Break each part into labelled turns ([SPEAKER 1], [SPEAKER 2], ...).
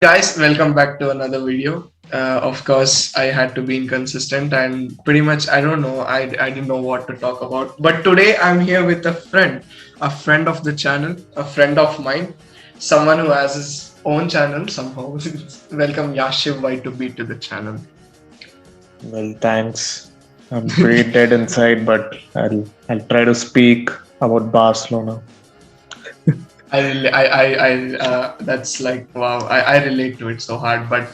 [SPEAKER 1] Guys, welcome back to another video. Of course, I had to be inconsistent and pretty much I don't know, I didn't know what to talk about. But today I'm here with a friend of the channel, a friend of mine, someone who has his own channel somehow. Welcome Yashiv Y2B to the channel.
[SPEAKER 2] Well, thanks. I'm pretty dead inside, but I'll try to speak about Barcelona.
[SPEAKER 1] That's like wow, I relate to it so hard. But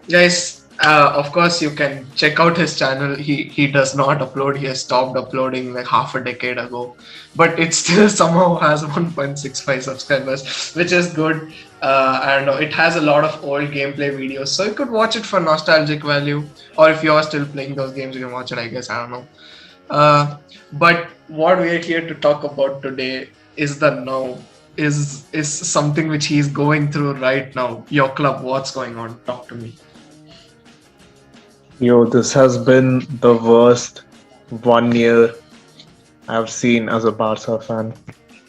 [SPEAKER 1] guys, of course you can check out his channel. He does not upload. He has stopped uploading like half a decade ago, but it still somehow has 1.65 subscribers, which is good. I don't know. It has a lot of old gameplay videos, so you could watch it for nostalgic value. Or if you are still playing those games, you can watch it. I guess I don't know. But what we are here to talk about today is the now is something which he's going through right now. Your club, what's going on? Talk to me.
[SPEAKER 2] Yo, this has been the worst 1 year I've seen as a Barca fan.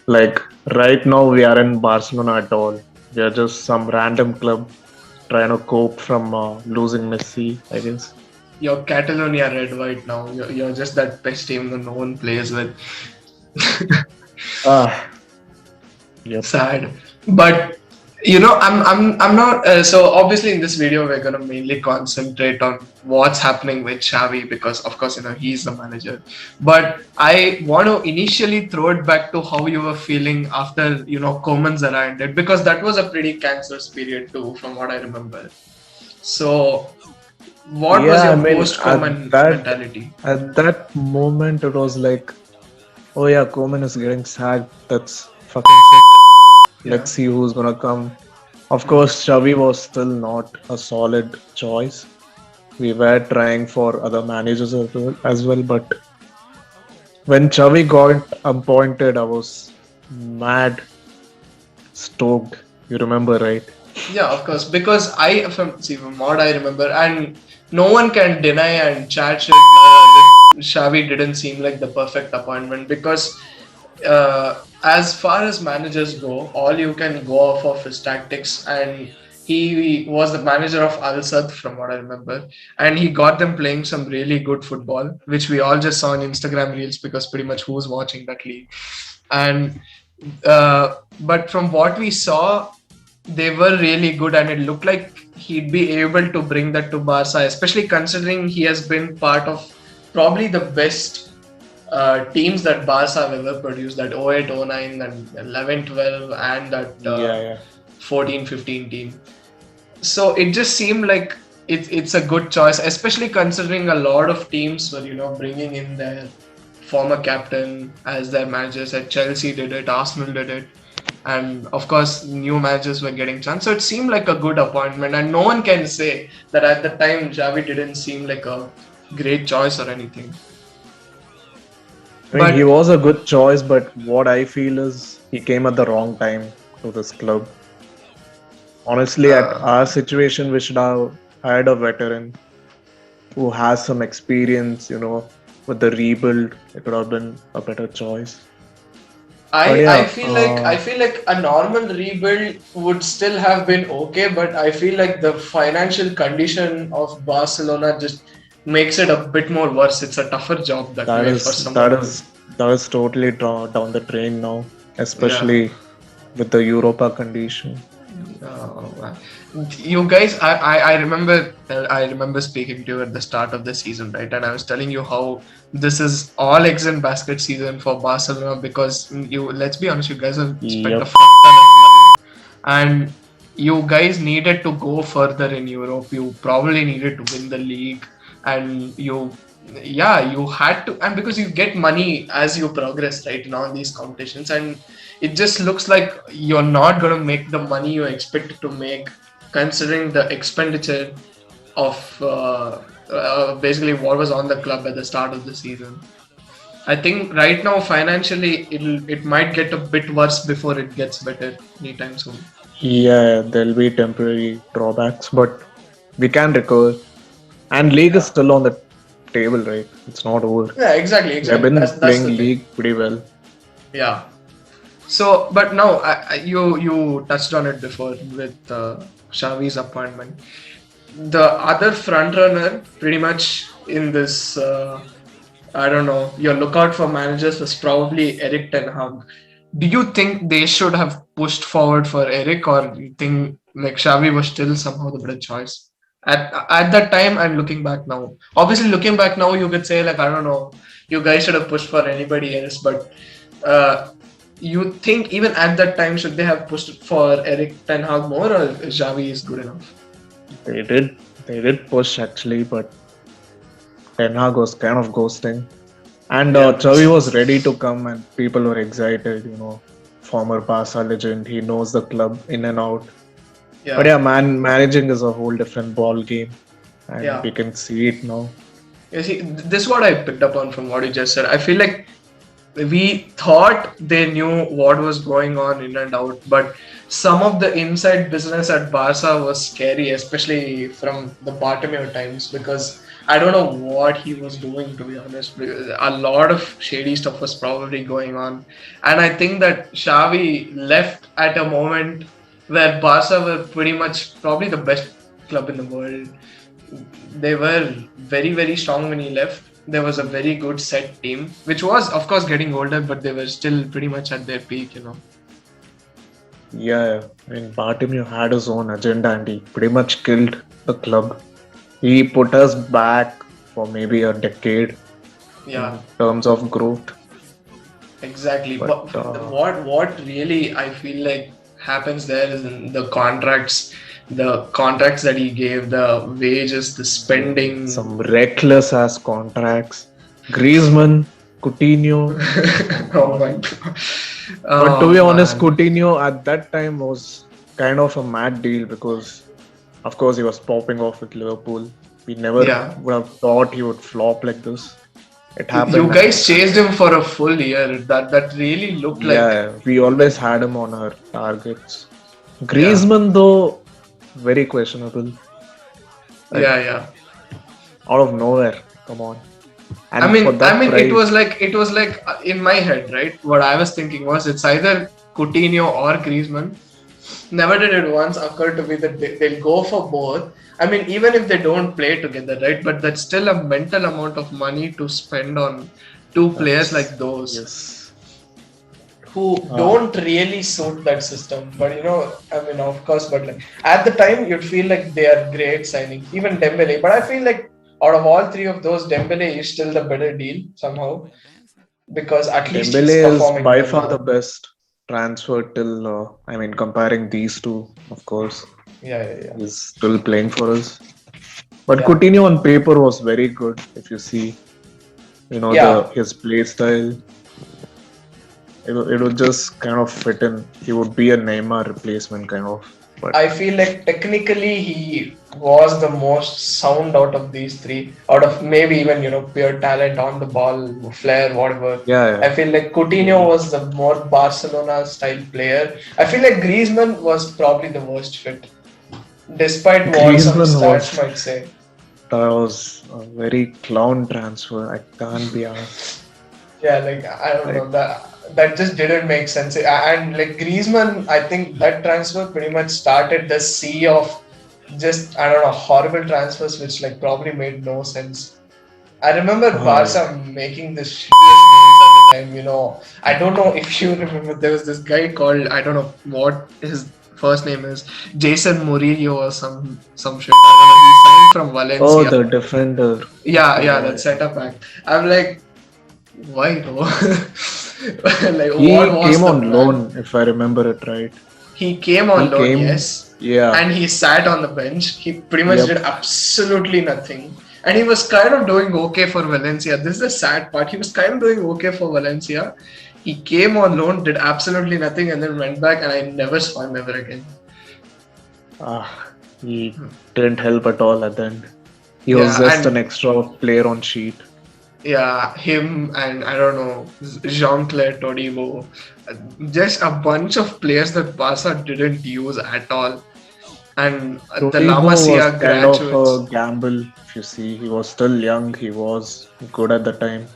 [SPEAKER 2] Like, right now, we aren't Barcelona at all. We are just some random club trying to cope from losing Messi, I guess.
[SPEAKER 1] You're Catalonia red right now. You're just that best team that no one plays with.
[SPEAKER 2] Ah, yep.
[SPEAKER 1] Sad, but I'm not so obviously in this video we're going to mainly concentrate on what's happening with Xavi because of course he's the manager, but I want to initially throw it back to how you were feeling after Koeman's era ended, because that was a pretty cancerous period too from what I remember. So what was
[SPEAKER 2] Yeah, I
[SPEAKER 1] your
[SPEAKER 2] mean,
[SPEAKER 1] post Koeman mentality?
[SPEAKER 2] at that moment, it was like, oh yeah, Koeman is getting sacked. That's fucking sick.
[SPEAKER 1] Yeah.
[SPEAKER 2] Let's see who's gonna come. Of course, Xavi was still not a solid choice. We were trying for other managers as well, but when Xavi got appointed, I was mad stoked. You remember, right?
[SPEAKER 1] Yeah, of course. Because from what I remember, and no one can deny and chat shit that Xavi didn't seem like the perfect appointment because as far as managers go, all you can go off of his tactics, and he was the manager of Al Sadd from what I remember, and he got them playing some really good football, which we all just saw on Instagram reels because pretty much who's watching that league, and but from what we saw they were really good and it looked like he'd be able to bring that to Barca, especially considering he has been part of probably the best teams that Barca have ever produced, that 08, 09 and 11, 12 and that
[SPEAKER 2] Yeah, yeah.
[SPEAKER 1] 14, 15 team. So it just seemed like it's a good choice, especially considering a lot of teams were, bringing in their former captain as their managers. At Chelsea did it, Arsenal did it, and of course new managers were getting chance. So it seemed like a good appointment, and no one can say that at the time Xavi didn't seem like a great choice or anything.
[SPEAKER 2] I mean, he
[SPEAKER 1] But
[SPEAKER 2] was a good choice, but what I feel is he came at the wrong time to this club. Honestly, at
[SPEAKER 1] uh,
[SPEAKER 2] our situation, we should have hired a veteran who has some experience, with the rebuild. It would have been a better choice. But
[SPEAKER 1] I
[SPEAKER 2] yeah,
[SPEAKER 1] feel like a normal rebuild would still have been okay, but I feel like the financial condition of Barcelona just makes it a bit more worse. It's a tougher job that
[SPEAKER 2] that
[SPEAKER 1] way for
[SPEAKER 2] is that
[SPEAKER 1] someone who,
[SPEAKER 2] is that is totally down the drain now,
[SPEAKER 1] yeah.
[SPEAKER 2] especially with the Europa condition.
[SPEAKER 1] Oh, you guys, I remember speaking to you at the start of the season, right? And I was telling you how this is all eggs in basket season for Barcelona because let's be honest, you guys have spent a
[SPEAKER 2] Yep.
[SPEAKER 1] fuck ton of money, and you guys needed to go further in Europe. You probably needed to win the league, and you had to, and because you get money as you progress, right, in all these competitions, and it just looks like you're not going to make the money you expect to make considering the expenditure of basically what was on the club at the start of the season. I think right now financially it might get a bit worse before it gets better anytime soon.
[SPEAKER 2] Yeah, there'll be temporary drawbacks, but we can recover. And league is
[SPEAKER 1] Yeah,
[SPEAKER 2] still on the table, right? It's not over.
[SPEAKER 1] yeah, exactly,
[SPEAKER 2] We have
[SPEAKER 1] exactly.
[SPEAKER 2] been
[SPEAKER 1] That's
[SPEAKER 2] playing
[SPEAKER 1] the thing.
[SPEAKER 2] league pretty well.
[SPEAKER 1] Yeah. So, but now you touched on it before with Xavi's appointment. The other front runner, pretty much in this, I don't know, your lookout for managers was probably Eric Ten Hag. Do you think they should have pushed forward for Eric, or do you think like Xavi was still somehow the better choice? At that time and looking back now. Obviously, looking back now, you could say like I don't know, you guys should have pushed for anybody else, but uh, you think even at that time should they have pushed for Eric Ten Hag more, or Xavi is good enough?
[SPEAKER 2] They did. They did push actually, but Ten Hag was kind of ghosting. And
[SPEAKER 1] Yeah,
[SPEAKER 2] Xavi was ready to come, and people were excited. Former Barca legend. He knows the club in and out. But
[SPEAKER 1] yeah,
[SPEAKER 2] yeah, managing is a whole different ball game, and
[SPEAKER 1] yeah.
[SPEAKER 2] we can see it now.
[SPEAKER 1] You see, this is what I picked up on from what you just said. I feel like we thought they knew what was going on in and out, but some of the inside business at Barca was scary, especially from the Bartomeu times, because I don't know what he was doing, to be honest. A lot of shady stuff was probably going on, and I think that Xavi left at a moment where Barca were pretty much probably the best club in the world. They were very, very strong when he left. There was a very good set team, which was, of course, getting older, but they were still pretty much at their peak.
[SPEAKER 2] Yeah, I mean, Bartomeu had his own agenda, and he pretty much killed the club. He put us back for maybe a decade
[SPEAKER 1] Yeah,
[SPEAKER 2] in terms of growth.
[SPEAKER 1] exactly.
[SPEAKER 2] But
[SPEAKER 1] But what really I feel like happens there is in the contracts that he gave, the wages, the spending.
[SPEAKER 2] some reckless ass contracts. Griezmann, Coutinho.
[SPEAKER 1] Oh my god.
[SPEAKER 2] But to
[SPEAKER 1] Oh
[SPEAKER 2] be honest,
[SPEAKER 1] man.
[SPEAKER 2] Coutinho at that time was kind of a mad deal because, of course, he was popping off with Liverpool. We never
[SPEAKER 1] Yeah.
[SPEAKER 2] would have thought he would flop like this. It
[SPEAKER 1] You
[SPEAKER 2] happened, and
[SPEAKER 1] guys chased him for a full year. That really looked like
[SPEAKER 2] yeah, we always had him on our targets.
[SPEAKER 1] yeah.
[SPEAKER 2] Griezmann, though, very questionable. Like
[SPEAKER 1] Yeah, yeah.
[SPEAKER 2] out of nowhere, come on.
[SPEAKER 1] I
[SPEAKER 2] And for
[SPEAKER 1] mean, I
[SPEAKER 2] that
[SPEAKER 1] mean,
[SPEAKER 2] price,
[SPEAKER 1] it was like in my head, right? What I was thinking was it's either Coutinho or Griezmann. Never did it once occur to me that they'll go for both. I mean, even if they don't play together, right? But that's still a mental amount of money to spend on two players
[SPEAKER 2] that's
[SPEAKER 1] like those
[SPEAKER 2] yes.
[SPEAKER 1] who
[SPEAKER 2] Uh,
[SPEAKER 1] don't really suit that system. But I mean, of course, but like at the time, you'd feel like they are great signings, even Dembele. But I feel like out of all three of those, Dembele is still the better deal somehow because at least he's
[SPEAKER 2] Dembele is
[SPEAKER 1] performing
[SPEAKER 2] by
[SPEAKER 1] well
[SPEAKER 2] far the
[SPEAKER 1] now.
[SPEAKER 2] best transfer till, I mean, comparing these two, of course,
[SPEAKER 1] Yeah, yeah, yeah.
[SPEAKER 2] he's still playing for us. But
[SPEAKER 1] Yeah,
[SPEAKER 2] Coutinho on paper was very good. If you see,
[SPEAKER 1] yeah.
[SPEAKER 2] the his play style, it would just kind of fit in. He would be a Neymar replacement kind of. But
[SPEAKER 1] I feel like technically he was the most sound out of these three, out of maybe even pure talent on the ball, flair, whatever.
[SPEAKER 2] yeah,
[SPEAKER 1] I feel like Coutinho was the more Barcelona style player. I feel like Griezmann was probably the worst fit, despite what some
[SPEAKER 2] Griezmann
[SPEAKER 1] stats
[SPEAKER 2] was
[SPEAKER 1] might say.
[SPEAKER 2] that was a very clown transfer. I can't be asked.
[SPEAKER 1] Yeah, like I don't know
[SPEAKER 2] Like,
[SPEAKER 1] that just didn't make sense. And like Griezmann, I think that transfer pretty much started the sea of just I don't know horrible transfers, which like probably made no sense. I remember
[SPEAKER 2] uh,
[SPEAKER 1] Barca making this shittiest deals at the time. I don't know if you remember. There was this guy called I don't know what his first name is, Jason Murillo or some shit. I don't know. He signed from
[SPEAKER 2] oh,
[SPEAKER 1] Valencia.
[SPEAKER 2] the defender.
[SPEAKER 1] Yeah, yeah,
[SPEAKER 2] Yeah,
[SPEAKER 1] that setup back. I'm like, why though? Like, what
[SPEAKER 2] he
[SPEAKER 1] was
[SPEAKER 2] came
[SPEAKER 1] the
[SPEAKER 2] on
[SPEAKER 1] plan?
[SPEAKER 2] loan, if I remember it right.
[SPEAKER 1] He came
[SPEAKER 2] He
[SPEAKER 1] on loan,
[SPEAKER 2] came,
[SPEAKER 1] yes,
[SPEAKER 2] yeah,
[SPEAKER 1] and he sat on the bench. He pretty much did
[SPEAKER 2] yep.
[SPEAKER 1] absolutely nothing. And he was kind of doing okay for Valencia. This is the sad part. He was kind of doing okay for Valencia. He came on loan, did absolutely nothing, and then went back, and I never saw him ever again.
[SPEAKER 2] He didn't help at all at the end. He was
[SPEAKER 1] Yeah,
[SPEAKER 2] just an
[SPEAKER 1] and
[SPEAKER 2] extra player on sheet.
[SPEAKER 1] yeah, him and I don't know, Jean-Claire Todibo. Just a bunch of players that Barca didn't use at all. And the La
[SPEAKER 2] Todibo was
[SPEAKER 1] Masia
[SPEAKER 2] kind of
[SPEAKER 1] graduates.
[SPEAKER 2] a gamble. If you see, he was still young. He was good at the time.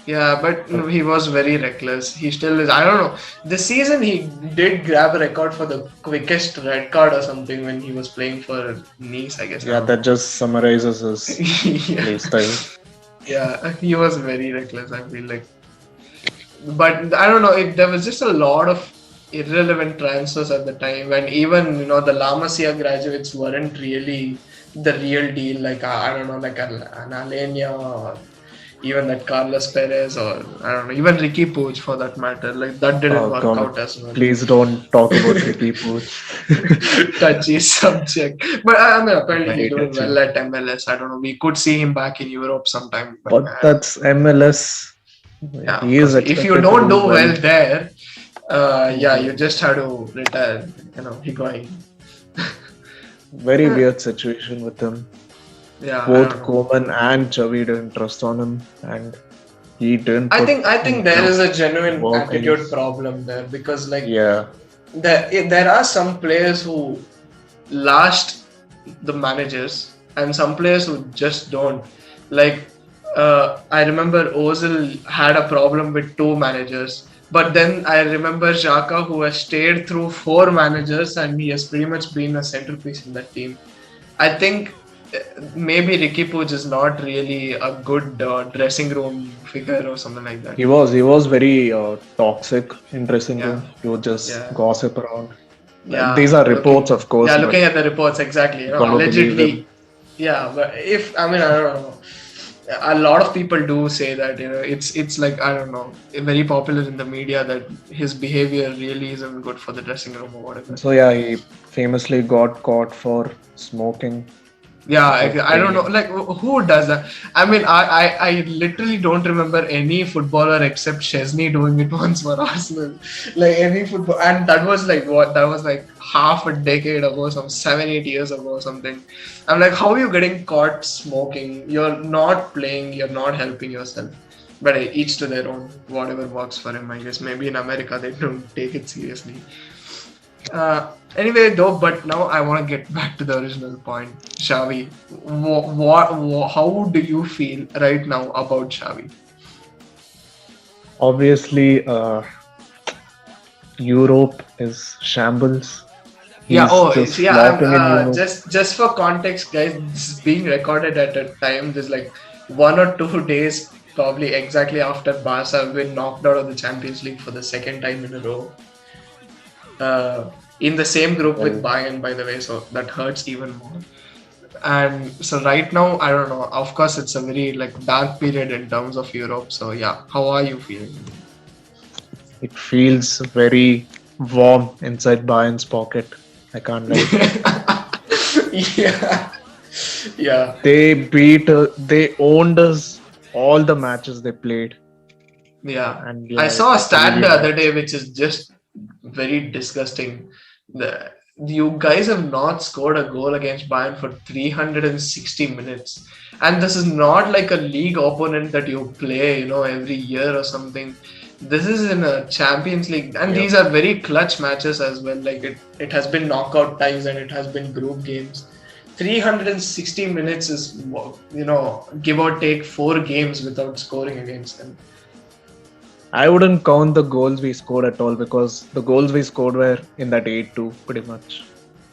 [SPEAKER 1] Yeah, but
[SPEAKER 2] But
[SPEAKER 1] he was very reckless. He still is. I don't know. This season he did grab a record for the quickest red card or something when he was playing for Nice, I guess. I
[SPEAKER 2] yeah,
[SPEAKER 1] don't
[SPEAKER 2] that
[SPEAKER 1] know.
[SPEAKER 2] just summarizes his
[SPEAKER 1] Yeah,
[SPEAKER 2] play style.
[SPEAKER 1] yeah, he was very reckless, I feel like. But I don't know. There was just a lot of irrelevant transfers at the time, and even the La Masia graduates weren't really the real deal. Like I don't know, like an Alenia or even that Carlos Perez or I don't know, even Ricky Puig for that matter. Like that didn't
[SPEAKER 2] Oh
[SPEAKER 1] work
[SPEAKER 2] God,
[SPEAKER 1] out as well.
[SPEAKER 2] please don't talk about Ricky Puig.
[SPEAKER 1] Touchy subject. But I mean, apparently he's
[SPEAKER 2] Very
[SPEAKER 1] doing well
[SPEAKER 2] touchy.
[SPEAKER 1] at MLS. I don't know. We could see him back in Europe sometime, but
[SPEAKER 2] But that's MLS.
[SPEAKER 1] yeah, of
[SPEAKER 2] He is
[SPEAKER 1] course. If you
[SPEAKER 2] expected to
[SPEAKER 1] don't
[SPEAKER 2] do
[SPEAKER 1] do
[SPEAKER 2] well.
[SPEAKER 1] well there, yeah, you
[SPEAKER 2] Mhm.
[SPEAKER 1] just have to retire. Higuain.
[SPEAKER 2] Very weird situation with him.
[SPEAKER 1] Yeah, I don't
[SPEAKER 2] Both
[SPEAKER 1] know.
[SPEAKER 2] Koeman and Xavi didn't trust on him, and he didn't
[SPEAKER 1] I
[SPEAKER 2] put
[SPEAKER 1] think I think there is
[SPEAKER 2] enough
[SPEAKER 1] a genuine
[SPEAKER 2] work, I
[SPEAKER 1] attitude
[SPEAKER 2] guess.
[SPEAKER 1] problem there because like
[SPEAKER 2] Yeah,
[SPEAKER 1] there are some players who last the managers and some players who just don't. Like I remember Ozil had a problem with two managers, but then I remember Xhaka who has stayed through four managers and he has pretty much been a centerpiece in that team. I think maybe Ricky Puig is not really a good dressing room figure or something like that.
[SPEAKER 2] he was very toxic in dressing
[SPEAKER 1] Yeah,
[SPEAKER 2] room. He would just
[SPEAKER 1] yeah.
[SPEAKER 2] gossip around.
[SPEAKER 1] Yeah,
[SPEAKER 2] These are reports, of course, but
[SPEAKER 1] looking at the reports exactly.
[SPEAKER 2] gotta believe them.
[SPEAKER 1] Allegedly, yeah. But if I mean, I don't know. A lot of people do say that it's like I don't know, very popular in the media that his behavior really isn't good for the dressing room or whatever.
[SPEAKER 2] So yeah, he famously got caught for smoking
[SPEAKER 1] Yeah,
[SPEAKER 2] before
[SPEAKER 1] I don't know.
[SPEAKER 2] training.
[SPEAKER 1] Like, who does that? I mean, I literally don't remember any footballer except Chesney doing it once for Arsenal. Like, any football. And that was like, what? That was like half a decade ago, some 7, 8 years ago, or something. I'm like, how are you getting caught smoking? You're not playing, you're not helping yourself. But each to their own, whatever works for him, I guess. Maybe in America, they don't take it seriously. Anyway, though, but now I want to get back to the original point. Xavi, how do you feel right now about Xavi?
[SPEAKER 2] Obviously, Europe is shambles.
[SPEAKER 1] Yeah.
[SPEAKER 2] He's
[SPEAKER 1] Oh,
[SPEAKER 2] just
[SPEAKER 1] yeah. I'm
[SPEAKER 2] flopping in Europe.
[SPEAKER 1] just for context, guys. This is being recorded at a time. There's like 1 or 2 days, probably exactly after Barca have been knocked out of the Champions League for the second time in a row. In the same group with
[SPEAKER 2] Well,
[SPEAKER 1] Bayern, by the way, so that hurts even more. And so right now, I don't know. Of course, it's a very like dark period in terms of Europe. So yeah, how are you feeling?
[SPEAKER 2] it feels very warm inside Bayern's pocket. I can't lie.
[SPEAKER 1] Yeah, yeah,
[SPEAKER 2] They owned us all the matches they played,
[SPEAKER 1] yeah.
[SPEAKER 2] and
[SPEAKER 1] I
[SPEAKER 2] yeah,
[SPEAKER 1] saw a
[SPEAKER 2] it
[SPEAKER 1] stat
[SPEAKER 2] really
[SPEAKER 1] the other day
[SPEAKER 2] hurts.
[SPEAKER 1] which is just very disgusting. The You guys have not scored a goal against Bayern for 360 minutes. And this is not like a league opponent that you play, every year or something. This is in a Champions League, and
[SPEAKER 2] Yep.
[SPEAKER 1] these are very clutch matches as well. Like it has been knockout ties and it has been group games. 360 minutes is, give or take 4 games without scoring against them.
[SPEAKER 2] I wouldn't count the goals we scored at all because the goals we scored were in that 8-2 pretty much,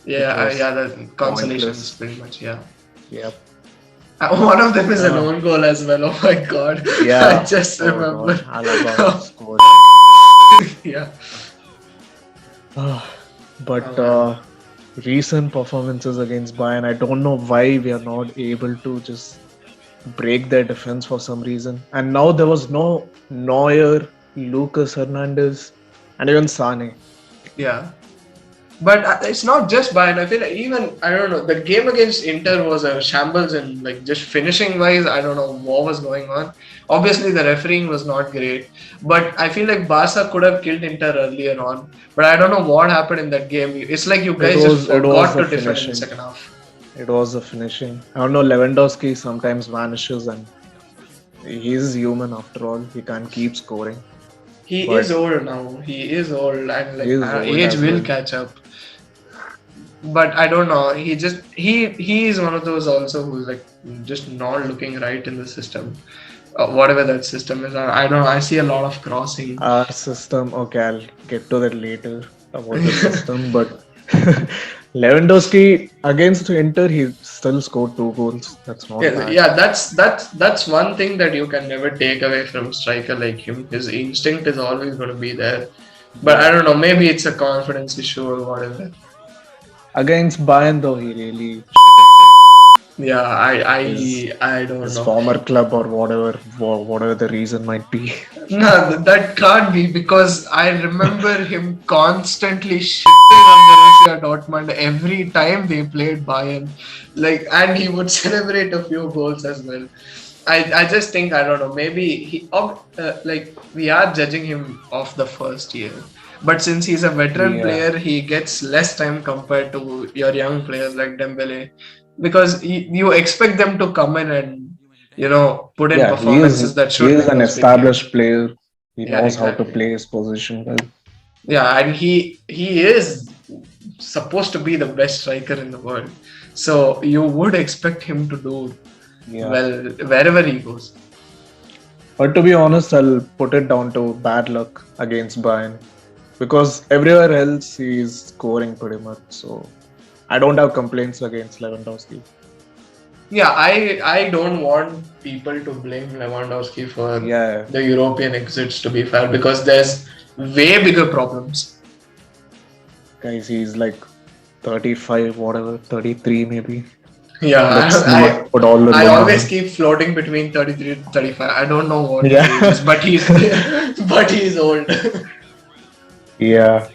[SPEAKER 2] which
[SPEAKER 1] Yeah,
[SPEAKER 2] was
[SPEAKER 1] yeah, the consolations
[SPEAKER 2] pointless.
[SPEAKER 1] pretty much. Yeah.
[SPEAKER 2] Yep.
[SPEAKER 1] One of them is an
[SPEAKER 2] Uh,
[SPEAKER 1] own goal as well. Oh my god. I
[SPEAKER 2] yeah.
[SPEAKER 1] just
[SPEAKER 2] Oh
[SPEAKER 1] remember.
[SPEAKER 2] God, Alaba scored.
[SPEAKER 1] Yeah.
[SPEAKER 2] But
[SPEAKER 1] Oh man.
[SPEAKER 2] recent performances against Bayern, I don't know why we are not able to just break their defense for some reason. And now there was no Neuer, Lucas Hernandez, and even Sane.
[SPEAKER 1] Yeah. But it's not just Bayern. I feel like even I don't know. The game against Inter was a shambles and like just finishing wise. I don't know what was going on. Obviously, the refereeing was not great, but I feel like Barca could have killed Inter earlier on. But I don't know what happened in that game. It's like you
[SPEAKER 2] It
[SPEAKER 1] guys just
[SPEAKER 2] was it was
[SPEAKER 1] forgot
[SPEAKER 2] the
[SPEAKER 1] to defend in the
[SPEAKER 2] finishing.
[SPEAKER 1] second half.
[SPEAKER 2] It was the finishing. I don't know. Lewandowski sometimes vanishes, and he's human after all. He can't keep scoring,
[SPEAKER 1] He is
[SPEAKER 2] but
[SPEAKER 1] old now. He is old, and
[SPEAKER 2] he
[SPEAKER 1] like
[SPEAKER 2] is old
[SPEAKER 1] age
[SPEAKER 2] as
[SPEAKER 1] will
[SPEAKER 2] well.
[SPEAKER 1] catch up. But I don't know. He is one of those also who's like just not looking right in the system. whatever that system is. I don't know. I see a lot of crossing.
[SPEAKER 2] Our system, okay, I'll get to that later about the system, but Lewandowski against Inter, he still scored 2 goals. That's not
[SPEAKER 1] Yeah,
[SPEAKER 2] bad.
[SPEAKER 1] yeah, that's one thing that you can never take away from a striker like him. His instinct is always going to be there. But I
[SPEAKER 2] Yeah.
[SPEAKER 1] don't know, maybe it's a confidence issue or whatever.
[SPEAKER 2] Against Bayern, though, he really shit himself.
[SPEAKER 1] Yeah,
[SPEAKER 2] His
[SPEAKER 1] I don't
[SPEAKER 2] his
[SPEAKER 1] know.
[SPEAKER 2] former club or whatever the reason might be.
[SPEAKER 1] No, that can't be because I remember him constantly shitting on the Borussia Dortmund every time they played Bayern, like, and he would celebrate a few goals as well. I just think I don't know. Maybe like we are judging him off the first year, but since he's a veteran
[SPEAKER 2] Yeah.
[SPEAKER 1] player, he gets less time compared to your young players like Dembele, because you expect them to come in and put in
[SPEAKER 2] Yeah,
[SPEAKER 1] performances that
[SPEAKER 2] he
[SPEAKER 1] should
[SPEAKER 2] is
[SPEAKER 1] win
[SPEAKER 2] an
[SPEAKER 1] those big games.
[SPEAKER 2] established player. He
[SPEAKER 1] Yeah,
[SPEAKER 2] knows how to
[SPEAKER 1] exactly.
[SPEAKER 2] play his position well.
[SPEAKER 1] Yeah, and he is supposed to be the best striker in the world, so you would expect him to do
[SPEAKER 2] Yeah.
[SPEAKER 1] well wherever he goes.
[SPEAKER 2] But to be honest, I'll put it down to bad luck against Bayern because everywhere else he's scoring pretty much. So I don't have complaints against Lewandowski.
[SPEAKER 1] Yeah, I don't want people to blame Lewandowski for
[SPEAKER 2] Yeah,
[SPEAKER 1] the European exits, to be fair, because there's way bigger problems.
[SPEAKER 2] guys, he's like 35, whatever, 33 maybe.
[SPEAKER 1] Yeah,
[SPEAKER 2] Let's
[SPEAKER 1] I
[SPEAKER 2] not put all the
[SPEAKER 1] I
[SPEAKER 2] load on
[SPEAKER 1] always
[SPEAKER 2] him.
[SPEAKER 1] keep floating between 33 to 35. I don't know what his age is,
[SPEAKER 2] Yeah.
[SPEAKER 1] but he's but he's old.
[SPEAKER 2] Yeah.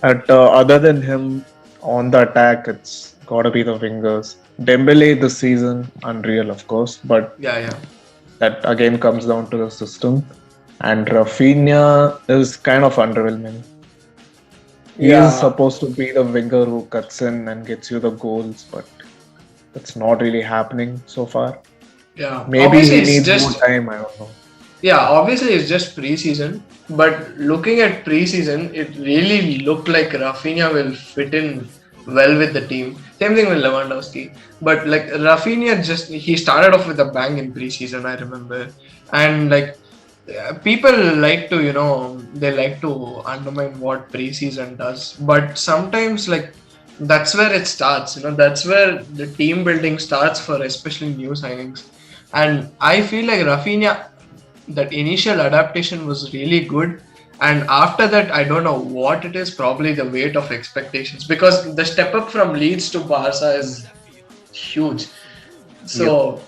[SPEAKER 2] Other than him on the attack, it's gotta be the wingers. Dembele this season, unreal, of course, but
[SPEAKER 1] Yeah, yeah.
[SPEAKER 2] that again comes down to the system. And Rafinha is kind of underwhelming. He is
[SPEAKER 1] Yeah,
[SPEAKER 2] supposed to be the winger who cuts in and gets you the goals, but that's not really happening so far.
[SPEAKER 1] yeah.
[SPEAKER 2] Maybe he needs more time, I don't know.
[SPEAKER 1] Obviously it's just preseason, but looking at preseason, it really looked like Rafinha will fit in well with the team. Same thing with Lewandowski. But like Rafinha, just he started off with a bang in preseason, I remember. And like people like to, they like to undermine what preseason does. But sometimes like that's where it starts, that's where the team building starts for especially new signings. And I feel like Rafinha, that initial adaptation was really good, and after that I don't know what it is, probably the weight of expectations, because the step up from Leeds to Barca is huge.
[SPEAKER 2] Yep.
[SPEAKER 1] So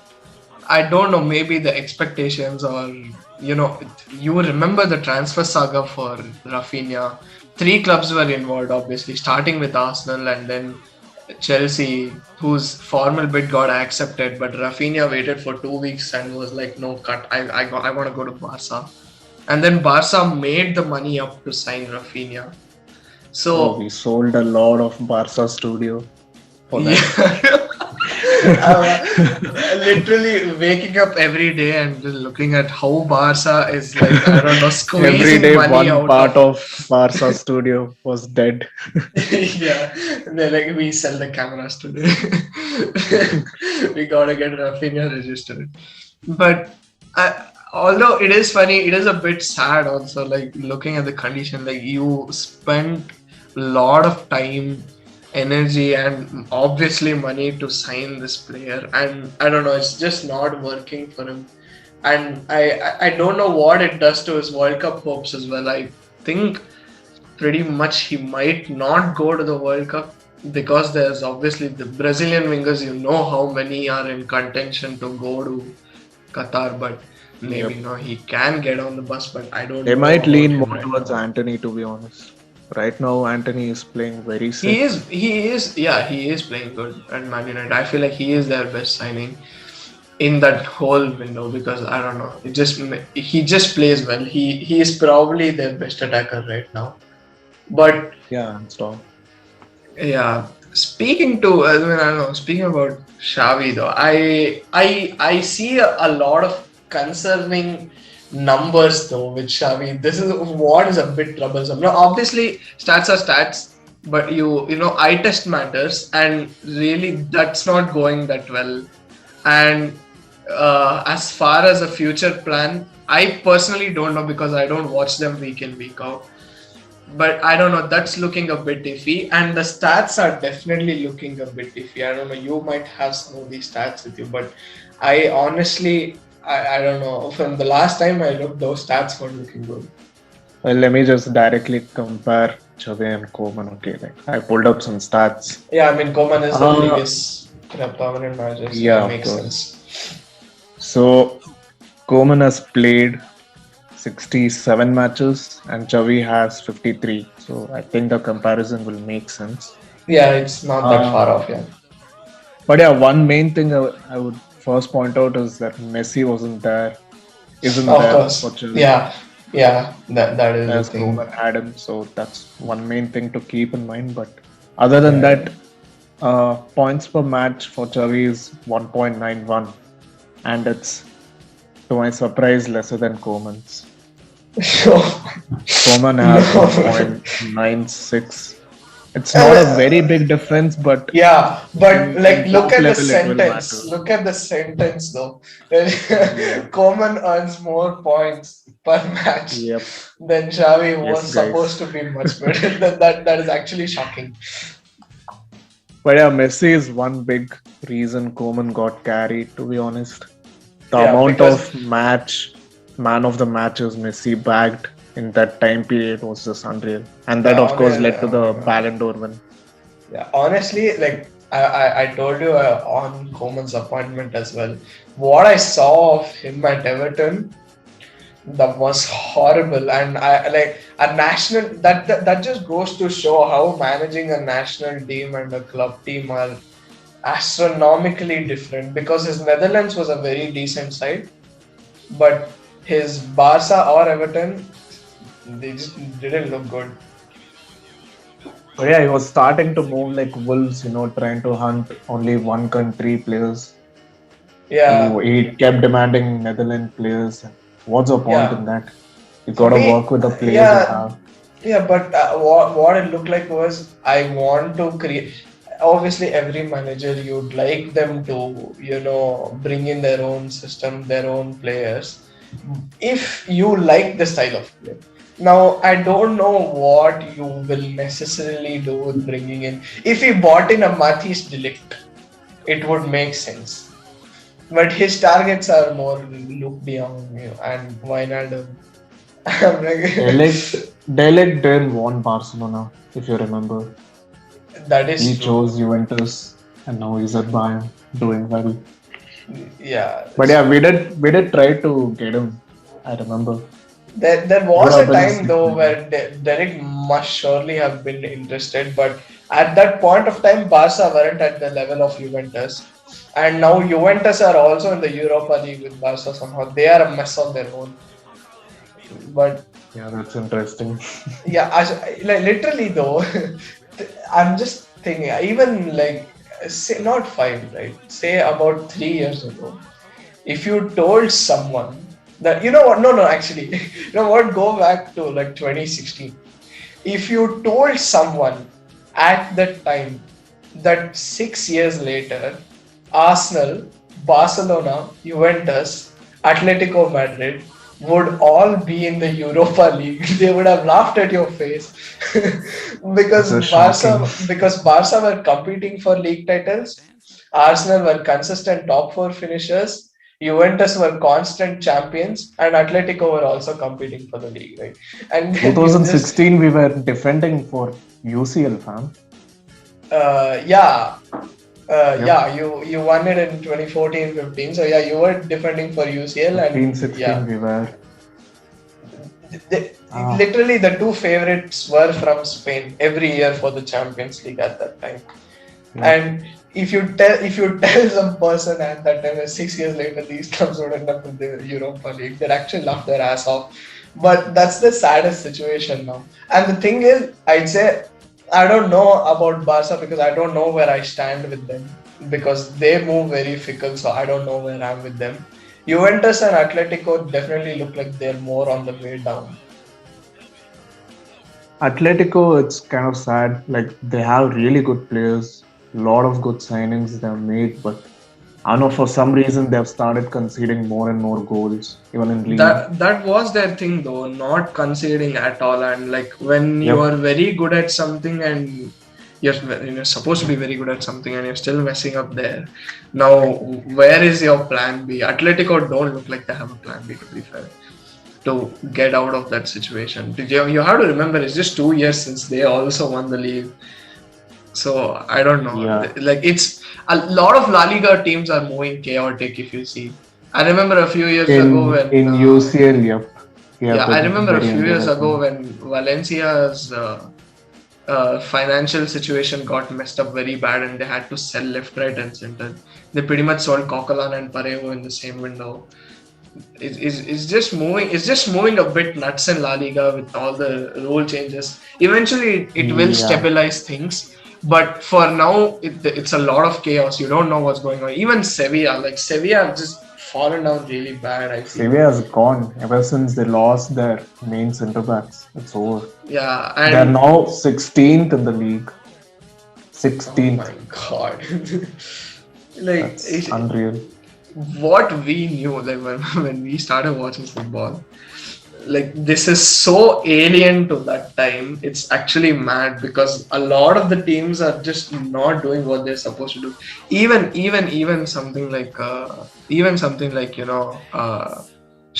[SPEAKER 1] I don't know, maybe the expectations, or you remember the transfer saga for Rafinha. Three clubs were involved, obviously, starting with Arsenal and then Chelsea, whose formal bid got accepted, but Rafinha waited for 2 weeks and was like, "No, cut. I want to go to Barca." And then Barca made the money up to sign Rafinha.
[SPEAKER 2] Oh,
[SPEAKER 1] So
[SPEAKER 2] we sold a lot of Barca studio for that.
[SPEAKER 1] yeah, uh, literally waking up every day and just looking at how Barca is, like, I don't know,
[SPEAKER 2] Every
[SPEAKER 1] squeezing
[SPEAKER 2] day,
[SPEAKER 1] money
[SPEAKER 2] one
[SPEAKER 1] out
[SPEAKER 2] part
[SPEAKER 1] of.
[SPEAKER 2] of Barca studio was dead.
[SPEAKER 1] Yeah, they're like, we sell the cameras today. We gotta get Rafinha registered. But although it is funny, it is a bit sad also. Like looking at the condition, like you spent a lot of time, energy, and obviously money to sign this player, and I don't know, it's just not working for him. And I don't know what it does to his World Cup hopes as well. I think pretty much he might not go to the World Cup, because there's obviously the Brazilian wingers, how many are in contention to go to Qatar, but maybe
[SPEAKER 2] Yep.
[SPEAKER 1] he can get on the bus, but I don't
[SPEAKER 2] They
[SPEAKER 1] know
[SPEAKER 2] might
[SPEAKER 1] about
[SPEAKER 2] lean
[SPEAKER 1] him
[SPEAKER 2] more
[SPEAKER 1] right
[SPEAKER 2] towards
[SPEAKER 1] now.
[SPEAKER 2] Anthony, to be honest. Right now, Anthony is playing very sick.
[SPEAKER 1] He is playing good at Man United. I feel like he is their best signing in that whole window, because I don't know, he just plays well. He is probably their best attacker right now. But
[SPEAKER 2] Yeah, and so
[SPEAKER 1] yeah, speaking to, I mean, I don't know. Speaking about Xavi though, I see a lot of concerning numbers though with Xavi. This is what is a bit troublesome. Now, obviously, stats are stats, but eye test matters, and really, that's not going that well. And As far as a future plan, I personally don't know because I don't watch them week in, week out. But I don't know, that's looking a bit iffy. And the stats are definitely looking a bit iffy. I don't know, you might have some of these stats with you, but I honestly, I don't know. From the last time I looked, those stats weren't looking good.
[SPEAKER 2] Well, let me just directly compare Xavi and Koeman. Okay, like I pulled up some stats.
[SPEAKER 1] Yeah, I mean, Koman is the
[SPEAKER 2] Uh,
[SPEAKER 1] previous permanent manager, so yeah,
[SPEAKER 2] yeah, of
[SPEAKER 1] makes
[SPEAKER 2] course.
[SPEAKER 1] sense.
[SPEAKER 2] So Koeman has played 67 matches and Xavi has 53. So I think the comparison will make sense.
[SPEAKER 1] Yeah, it's not that far
[SPEAKER 2] Uh,
[SPEAKER 1] off, yeah.
[SPEAKER 2] but yeah, one main thing I would first point out is that Messi isn't
[SPEAKER 1] Of
[SPEAKER 2] there for
[SPEAKER 1] course.
[SPEAKER 2] Xavi,
[SPEAKER 1] Yeah, yeah, that is the
[SPEAKER 2] as
[SPEAKER 1] thing.
[SPEAKER 2] Koeman had him. So that's one main thing to keep in mind. But other than
[SPEAKER 1] Yeah.
[SPEAKER 2] that, points per match for Xavi is 1.91, and it's, to my surprise, lesser than Koeman's. Koeman has
[SPEAKER 1] No.
[SPEAKER 2] 1.96. It's not a very
[SPEAKER 1] Uh,
[SPEAKER 2] big difference, but
[SPEAKER 1] yeah, but like
[SPEAKER 2] in
[SPEAKER 1] look
[SPEAKER 2] top
[SPEAKER 1] at the
[SPEAKER 2] level, it will
[SPEAKER 1] sentence.
[SPEAKER 2] matter.
[SPEAKER 1] Look at the sentence though.
[SPEAKER 2] Yeah.
[SPEAKER 1] Coleman earns more points per match
[SPEAKER 2] Yep.
[SPEAKER 1] than Xavi
[SPEAKER 2] Yes,
[SPEAKER 1] was supposed
[SPEAKER 2] guys.
[SPEAKER 1] to be much better. That is actually shocking.
[SPEAKER 2] But yeah, Messi is one big reason Koeman got carried, to be honest. The
[SPEAKER 1] Yeah,
[SPEAKER 2] amount
[SPEAKER 1] because
[SPEAKER 2] of man of the matches Messi bagged in that time period was just unreal. And that,
[SPEAKER 1] yeah,
[SPEAKER 2] of
[SPEAKER 1] on
[SPEAKER 2] course,
[SPEAKER 1] it,
[SPEAKER 2] led to
[SPEAKER 1] oh my
[SPEAKER 2] the
[SPEAKER 1] god.
[SPEAKER 2] Ballon d'Or win.
[SPEAKER 1] Yeah, honestly, like I told you on Coleman's appointment as well. What I saw of him at Everton, that was horrible, and I like a national that just goes to show how managing a national team and a club team are astronomically different, because his Netherlands was a very decent side, but his Barca or Everton, they just didn't look good.
[SPEAKER 2] But yeah, he was starting to move like wolves, trying to hunt only one country players.
[SPEAKER 1] Yeah,
[SPEAKER 2] He kept demanding Netherlands players. What's the point
[SPEAKER 1] yeah.
[SPEAKER 2] in that? You
[SPEAKER 1] For
[SPEAKER 2] gotta
[SPEAKER 1] me,
[SPEAKER 2] work with the players you
[SPEAKER 1] yeah,
[SPEAKER 2] have.
[SPEAKER 1] yeah. But what it looked like was I want to create. Obviously, every manager you'd like them to bring in their own system, their own players, if you like the style of play. Now, I don't know what you will necessarily do with bringing in. If he bought in a Mathis Delict, it would make sense. But his targets are more Luke De Jong, and Wijnaldum. I'm like,
[SPEAKER 2] Delict didn't want Barcelona, if you remember.
[SPEAKER 1] that is
[SPEAKER 2] He
[SPEAKER 1] true.
[SPEAKER 2] chose Juventus and now he's at Bayern doing well.
[SPEAKER 1] Yeah.
[SPEAKER 2] But yeah, we did try to get him. I remember.
[SPEAKER 1] There
[SPEAKER 2] He would
[SPEAKER 1] was
[SPEAKER 2] have
[SPEAKER 1] a
[SPEAKER 2] been a
[SPEAKER 1] time
[SPEAKER 2] sick
[SPEAKER 1] though
[SPEAKER 2] player.
[SPEAKER 1] where Derek must surely have been interested, but at that point of time, Barca weren't at the level of Juventus. And now Juventus are also in the Europa League with Barca somehow. They are a mess on their own. But
[SPEAKER 2] Yeah, that's interesting.
[SPEAKER 1] yeah, like literally though, I'm just thinking, even like, say not 5, right? Say about 3 years ago, if you told someone that, you know what, no, actually, you know what, go back to like 2016. If you told someone at that time that 6 years later, Arsenal, Barcelona, Juventus, Atletico Madrid would all be in the Europa League, they would have laughed at your face.
[SPEAKER 2] This is shocking.
[SPEAKER 1] Because Barca were competing for league titles, Arsenal were consistent top four finishers, Juventus were constant champions, and Atletico were also competing for the league, right? And then you just
[SPEAKER 2] 2016, we were defending for UCL, fam.
[SPEAKER 1] yeah,
[SPEAKER 2] Yep.
[SPEAKER 1] yeah, you won it in 2014-15. So yeah, you were defending for UCL,
[SPEAKER 2] 15,
[SPEAKER 1] and
[SPEAKER 2] 16,
[SPEAKER 1] yeah,
[SPEAKER 2] we were.
[SPEAKER 1] the,
[SPEAKER 2] Ah,
[SPEAKER 1] literally the two favorites were from Spain every year for the Champions League at that time.
[SPEAKER 2] yep.
[SPEAKER 1] And if you tell some person at that time that 6 years later these clubs would end up in the Europa League, they'd actually laugh their ass off. But that's the saddest situation now. And the thing is, I'd say I don't know about Barca because I don't know where I stand with them, because they move very fickle, so I don't know where I'm with them. Juventus and Atletico definitely look like they're more on the way down.
[SPEAKER 2] Atletico, it's kind of sad. Like, they have really good players, lot of good signings they have made, but I know for some reason they've started conceding more and more goals, even in league.
[SPEAKER 1] That was their thing though, not conceding at all. And like when you
[SPEAKER 2] Yep.
[SPEAKER 1] are very good at something and you're supposed to be very good at something and you're still messing up there. Now, where is your plan B? Atletico don't look like they have a plan B, to be fair, to get out of that situation. You have to remember, it's just 2 years since they also won the league. So I don't know.
[SPEAKER 2] Yeah.
[SPEAKER 1] Like it's a lot of La Liga teams are moving chaotic. If you see, I remember a few years ago when
[SPEAKER 2] In UCL, yep. We have
[SPEAKER 1] yeah, I
[SPEAKER 2] been
[SPEAKER 1] remember a
[SPEAKER 2] very
[SPEAKER 1] few years ago
[SPEAKER 2] underwhelming.
[SPEAKER 1] when Valencia's financial situation got messed up very bad and they had to sell left, right, and center. They pretty much sold Coquelin and Parejo in the same window. It's just moving. It's just moving a bit nuts in La Liga with all the rule changes. Eventually, it will
[SPEAKER 2] Yeah.
[SPEAKER 1] stabilize things. But for now, it's a lot of chaos. You don't know what's going on. Even Sevilla have just fallen down really bad, I feel.
[SPEAKER 2] Sevilla's gone ever since they lost their main centre backs. It's over.
[SPEAKER 1] Yeah,
[SPEAKER 2] They're
[SPEAKER 1] and
[SPEAKER 2] now 16th in the league.
[SPEAKER 1] oh
[SPEAKER 2] 16th.
[SPEAKER 1] my god. Like
[SPEAKER 2] That's unreal.
[SPEAKER 1] what we knew, like when we started watching football, like this is so alien to that time. It's actually mad because a lot of the teams are just not doing what they're supposed to do. Even something like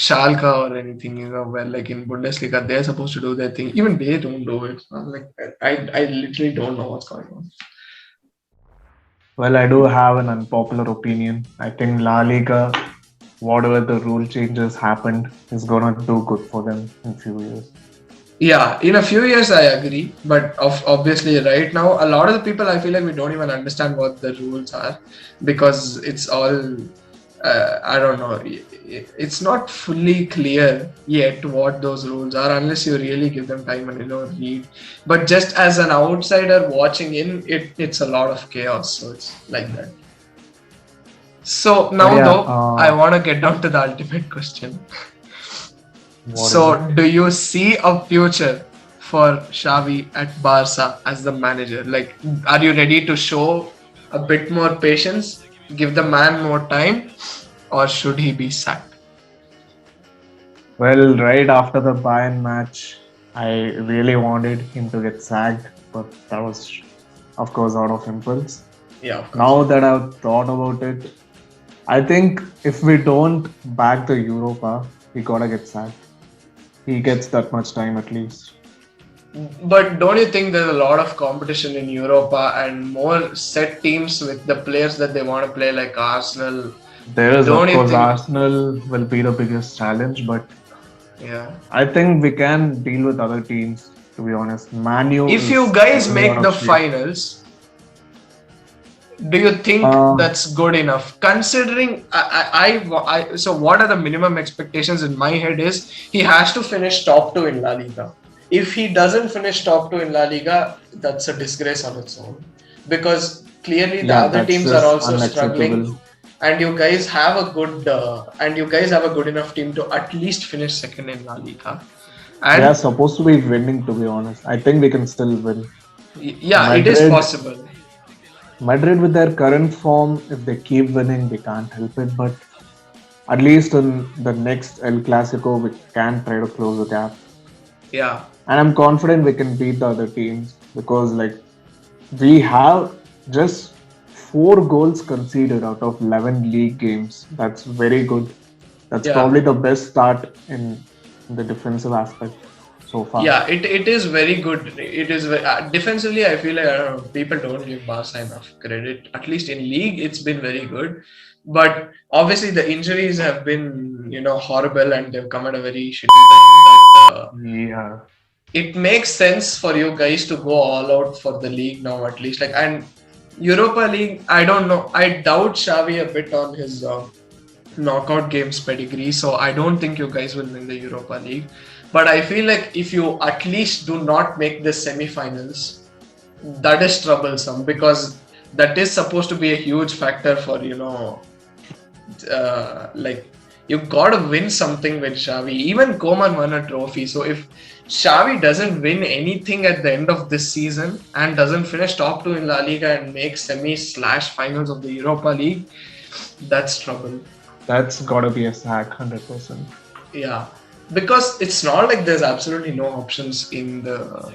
[SPEAKER 1] Schalke or anything, where like in Bundesliga they're supposed to do their thing. Even they don't do it. I'm like I literally don't know what's going on.
[SPEAKER 2] Well, I do have an unpopular opinion. I think La Liga, whatever the rule changes happened, is gonna do good for them in few years.
[SPEAKER 1] Yeah, in a few years I agree, but obviously right now a lot of the people I feel like we don't even understand what the rules are because it's all I don't know. It's not fully clear yet what those rules are unless you really give them time and read. But just as an outsider watching in, it's a lot of chaos. So it's like that. So
[SPEAKER 2] But
[SPEAKER 1] now
[SPEAKER 2] yeah,
[SPEAKER 1] though, I want to get down to the ultimate question.
[SPEAKER 2] what is
[SPEAKER 1] So,
[SPEAKER 2] it?
[SPEAKER 1] do you see a future for Xavi at Barca as the manager? Like, are you ready to show a bit more patience, give the man more time, or should he be sacked?
[SPEAKER 2] Well, right after the Bayern match, I really wanted him to get sacked, but that was, of course, out of impulse.
[SPEAKER 1] Yeah, of course.
[SPEAKER 2] Now that I've thought about it, I think if we don't back the Europa, we gotta get sacked. He gets that much time at least.
[SPEAKER 1] But don't you think there's a lot of competition in Europa and more set teams with the players that they want to play, like Arsenal?
[SPEAKER 2] There is,
[SPEAKER 1] Don't
[SPEAKER 2] of
[SPEAKER 1] you
[SPEAKER 2] course,
[SPEAKER 1] think?
[SPEAKER 2] Arsenal will be the biggest challenge, but
[SPEAKER 1] Yeah.
[SPEAKER 2] I think we can deal with other teams, to be honest. Manu
[SPEAKER 1] If you
[SPEAKER 2] is
[SPEAKER 1] guys
[SPEAKER 2] totally out
[SPEAKER 1] make
[SPEAKER 2] of
[SPEAKER 1] the
[SPEAKER 2] shape.
[SPEAKER 1] finals, do you think
[SPEAKER 2] Uh,
[SPEAKER 1] that's good enough considering so what are the minimum expectations in my head is he has to finish top 2 in La Liga. If he doesn't finish top 2 in La Liga, that's a disgrace on its own because clearly the
[SPEAKER 2] yeah,
[SPEAKER 1] other
[SPEAKER 2] that's
[SPEAKER 1] teams are
[SPEAKER 2] just
[SPEAKER 1] also struggling
[SPEAKER 2] unacceptable.
[SPEAKER 1] and you guys have a good enough team to at least finish second in La Liga.
[SPEAKER 2] They are
[SPEAKER 1] And
[SPEAKER 2] supposed to be winning, to be honest. I think we can still win.
[SPEAKER 1] yeah, it is
[SPEAKER 2] Madrid,
[SPEAKER 1] possible.
[SPEAKER 2] Madrid with their current form, if they keep winning, they can't help it. But at least in the next El Clasico, we can try to close the gap.
[SPEAKER 1] Yeah.
[SPEAKER 2] And I'm confident we can beat the other teams because, like, we have just 4 goals conceded out of 11 league games. That's very good. That's
[SPEAKER 1] Yeah.
[SPEAKER 2] probably the best start in the defensive aspect so far.
[SPEAKER 1] Yeah, it is very good. It is defensively. I feel like I don't know, people don't give Barca enough credit. At least in league, it's been very good. But obviously, the injuries have been horrible, and they've come at a very shitty time. But
[SPEAKER 2] Yeah.
[SPEAKER 1] it makes sense for you guys to go all out for the league now, at least. Like and Europa League, I don't know. I doubt Xavi a bit on his knockout games pedigree, so I don't think you guys will win the Europa League. But I feel like if you at least do not make the semi-finals, that is troublesome because that is supposed to be a huge factor for like you gotta win something with Xavi. Even Koeman won a trophy, so if Xavi doesn't win anything at the end of this season and doesn't finish top 2 in La Liga and make semi/finals of the Europa League, that's trouble.
[SPEAKER 2] That's gotta be a sack, 100%.
[SPEAKER 1] Yeah, because it's not like there's absolutely no options in the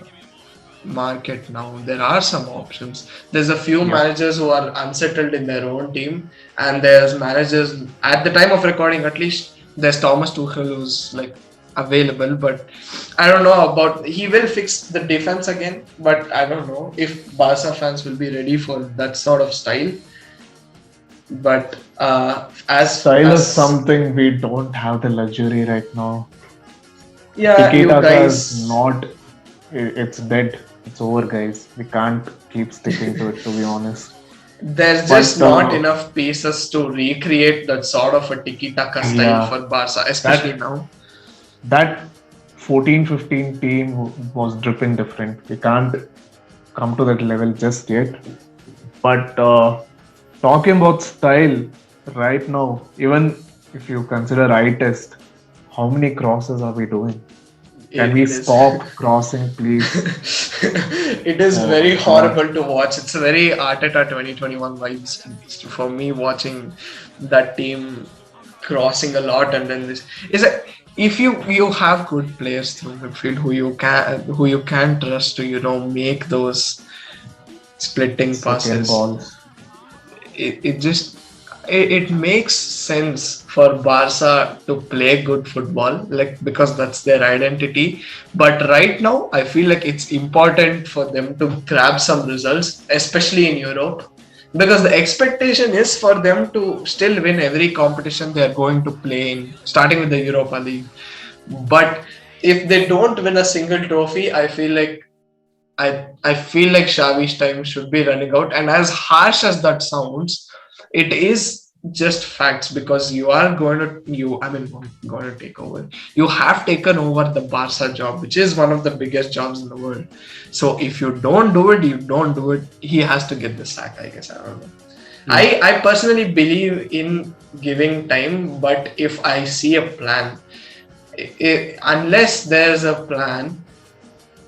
[SPEAKER 1] market now. There are some options. There's a few
[SPEAKER 2] Yeah.
[SPEAKER 1] managers who are unsettled in their own team, and there's managers at the time of recording. At least there's Thomas Tuchel who's like available, but I don't know about he will fix the defense again. But I don't know if Barca fans will be ready for that sort of style. But as
[SPEAKER 2] Style is
[SPEAKER 1] as
[SPEAKER 2] something we don't have the luxury right now.
[SPEAKER 1] yeah,
[SPEAKER 2] Tiki
[SPEAKER 1] you
[SPEAKER 2] Taka is
[SPEAKER 1] guys.
[SPEAKER 2] not, it's dead. It's over, guys. We can't keep sticking to it, to be honest.
[SPEAKER 1] There's just
[SPEAKER 2] But
[SPEAKER 1] not enough pieces to recreate that sort of a tiki-taka style
[SPEAKER 2] yeah,
[SPEAKER 1] for Barca, especially
[SPEAKER 2] that
[SPEAKER 1] now.
[SPEAKER 2] that 14-15 team was dripping different. We can't come to that level just yet. But talking about style right now, even if you consider eye test, how many crosses are we doing? Can we
[SPEAKER 1] It is.
[SPEAKER 2] stop crossing, please?
[SPEAKER 1] It is
[SPEAKER 2] Oh
[SPEAKER 1] very
[SPEAKER 2] my god.
[SPEAKER 1] horrible to watch. It's a very Arteta 2021 vibes for me watching that team crossing a lot, and then this is a if you have good players through midfield who you can trust to make those splitting
[SPEAKER 2] Second
[SPEAKER 1] passes.
[SPEAKER 2] balls.
[SPEAKER 1] It just it makes sense for Barca to play good football, like because that's their identity. But right now, I feel like it's important for them to grab some results, especially in Europe, because the expectation is for them to still win every competition they are going to play in, starting with the Europa League. But if they don't win a single trophy, I feel like Xavi's time should be running out. And as harsh as that sounds, it is just facts because you are going to going to take over. You have taken over the Barca job, which is one of the biggest jobs in the world. So if you don't do it, you don't do it. He has to get the sack, I guess. I don't know.
[SPEAKER 2] Yeah.
[SPEAKER 1] I personally believe in giving time, but if I see a plan, unless there's a plan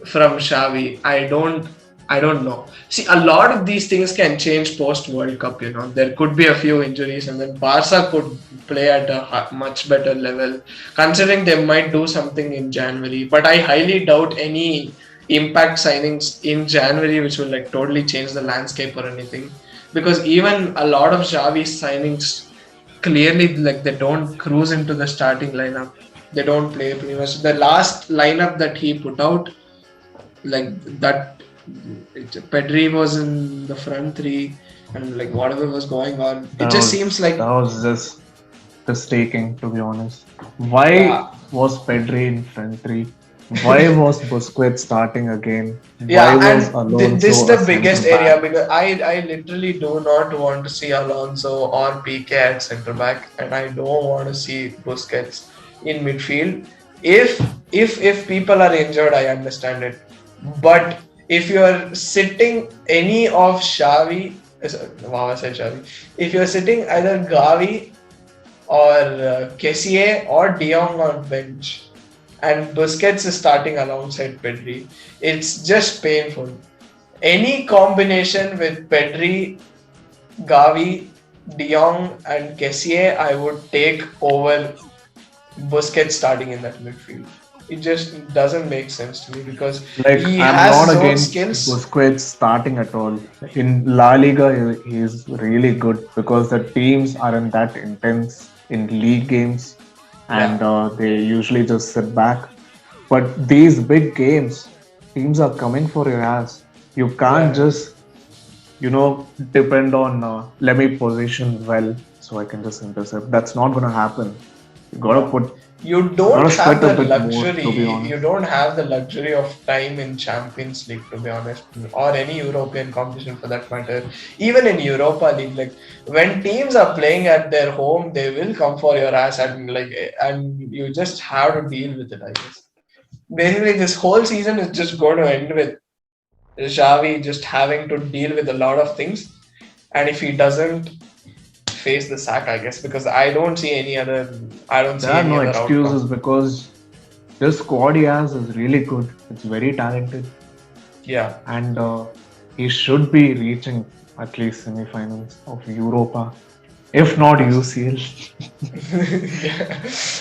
[SPEAKER 1] from Xavi, I don't know. See, a lot of these things can change post World Cup. There could be a few injuries, and then Barca could play at a much better level. Considering they might do something in January, but I highly doubt any impact signings in January, which will like totally change the landscape or anything. Because even a lot of Xavi's signings clearly like they don't cruise into the starting lineup. They don't play pretty much. The last lineup that he put out like that Pedri was in the front three and like whatever was going on it just seems
[SPEAKER 2] That
[SPEAKER 1] like
[SPEAKER 2] was just mistaking, to be honest.
[SPEAKER 1] yeah
[SPEAKER 2] Why was Pedri in front three? Why was Busquets starting again? Why
[SPEAKER 1] yeah
[SPEAKER 2] was
[SPEAKER 1] and this is
[SPEAKER 2] Alonso a
[SPEAKER 1] the
[SPEAKER 2] centre
[SPEAKER 1] biggest area
[SPEAKER 2] back?
[SPEAKER 1] because I literally do not want to see Alonso or PK at center back and I don't want to see Busquets in midfield if people are injured I understand it but if you're sitting any of Xavi wow I said Xavi if you're sitting either Gavi or Kessie or De Jong on bench, and Busquets is starting alongside Pedri. It's just painful. Any combination with Pedri, Gavi, De Jong, and Kessie, I would take over Busquets starting in that midfield. It just doesn't make sense to me because
[SPEAKER 2] Like,
[SPEAKER 1] he
[SPEAKER 2] I'm
[SPEAKER 1] has
[SPEAKER 2] not
[SPEAKER 1] his own
[SPEAKER 2] against
[SPEAKER 1] skills.
[SPEAKER 2] Busquets starting at all. In La Liga, he is really good because the teams aren't that intense in league games and
[SPEAKER 1] Yeah,
[SPEAKER 2] they usually just sit back. But these big games, teams are coming for your ass. You can't
[SPEAKER 1] yeah.
[SPEAKER 2] just, depend on let me position well so I can just intercept. That's not gonna happen. You gotta
[SPEAKER 1] No,
[SPEAKER 2] put,
[SPEAKER 1] you
[SPEAKER 2] you
[SPEAKER 1] don't
[SPEAKER 2] gotta
[SPEAKER 1] have
[SPEAKER 2] sweat a
[SPEAKER 1] the
[SPEAKER 2] bit more,
[SPEAKER 1] luxury.
[SPEAKER 2] to be
[SPEAKER 1] You
[SPEAKER 2] honest.
[SPEAKER 1] don't have the luxury of time in Champions League, to be honest, or any European competition for that matter. Even in Europa League, like when teams are playing at their home, they will come for your ass, and you just have to deal with it. I guess basically this whole season is just going to end with Xavi just having to deal with a lot of things, and if he doesn't face the sack, I guess because I don't
[SPEAKER 2] There
[SPEAKER 1] see
[SPEAKER 2] are
[SPEAKER 1] any
[SPEAKER 2] no
[SPEAKER 1] other outcome.
[SPEAKER 2] excuses because this squad he has is really good. It's very talented,
[SPEAKER 1] Yeah,
[SPEAKER 2] and he should be reaching at least semifinals of Europa. If not UCL.
[SPEAKER 1] Yeah.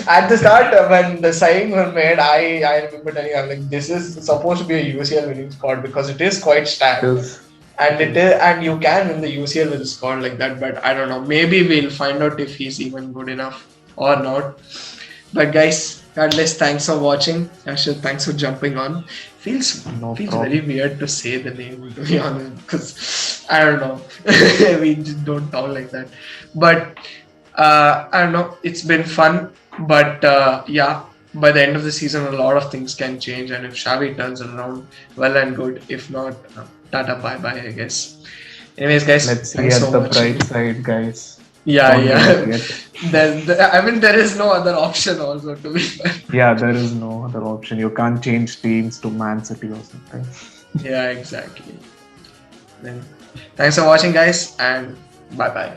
[SPEAKER 1] At the start, when the signing were made, I remember telling you, I'm like, this is supposed to be a UCL winning squad because it is quite
[SPEAKER 2] It
[SPEAKER 1] stacked,
[SPEAKER 2] is.
[SPEAKER 1] and
[SPEAKER 2] It
[SPEAKER 1] it
[SPEAKER 2] is.
[SPEAKER 1] is, and you can win the UCL with a squad like that. But I don't know. Maybe we'll find out if he's even good enough or not. But guys, regardless, thanks for watching. Ashil, thanks for jumping on. Feels
[SPEAKER 2] No
[SPEAKER 1] feels very
[SPEAKER 2] problem.
[SPEAKER 1] weird to say the name, to be honest, because I don't know. We just don't talk like that. But I don't know. It's been fun, but yeah. By the end of the season, a lot of things can change, and if Xavi turns it around, well and good. If not, tata bye bye, I guess. Anyways, guys,
[SPEAKER 2] Let's see
[SPEAKER 1] thanks for
[SPEAKER 2] at the
[SPEAKER 1] watching.
[SPEAKER 2] bright side, guys.
[SPEAKER 1] Yeah,
[SPEAKER 2] Don't give up
[SPEAKER 1] yeah.
[SPEAKER 2] yet.
[SPEAKER 1] I mean, there is no other option also to be fair.
[SPEAKER 2] Yeah, there is no other option. You can't change teams to Man City or something.
[SPEAKER 1] Yeah, exactly. Then, thanks for watching, guys, and bye bye.